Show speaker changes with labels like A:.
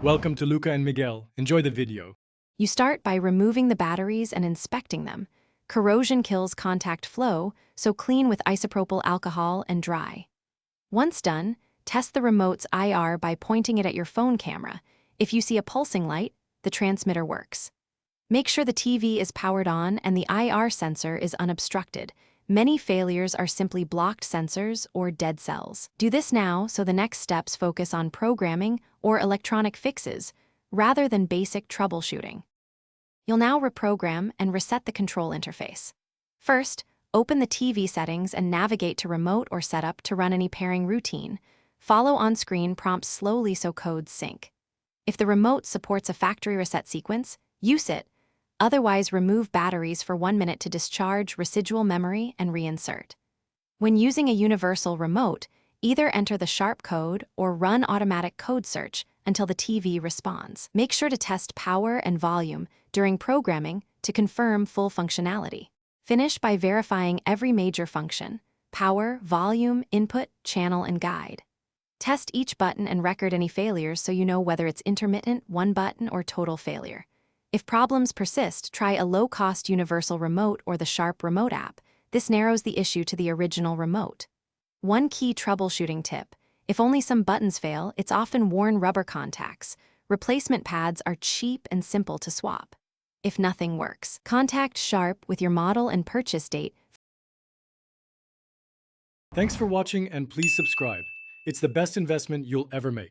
A: Welcome to Luca and Miguel. Enjoy the video.
B: You start by removing the batteries and inspecting them. Corrosion kills contact flow, so clean with isopropyl alcohol and dry. Once done, test the remote's IR by pointing it at your phone camera. If you see a pulsing light, the transmitter works. Make sure the TV is powered on and the IR sensor is unobstructed. Many failures are simply blocked sensors or dead cells. Do this now so the next steps focus on programming or electronic fixes, rather than basic troubleshooting. You'll now reprogram and reset the control interface. First, open the TV settings and navigate to Remote or Setup to run any pairing routine. Follow on-screen prompts slowly so codes sync. If the remote supports a factory reset sequence, use it. Otherwise, remove batteries for 1 minute to discharge residual memory and reinsert. When using a universal remote, either enter the Sharp code or run automatic code search until the TV responds. Make sure to test power and volume during programming to confirm full functionality. Finish by verifying every major function: power, volume, input, channel, and guide. Test each button and record any failures so you know whether it's intermittent, one button, or total failure. If problems persist, try a low-cost universal remote or the Sharp remote app. This narrows the issue to the original remote. One key troubleshooting tip: if only some buttons fail, it's often worn rubber contacts. Replacement pads are cheap and simple to swap. If nothing works, contact Sharp with your model and purchase date.
A: Thanks for watching and please subscribe. It's the best investment you'll ever make.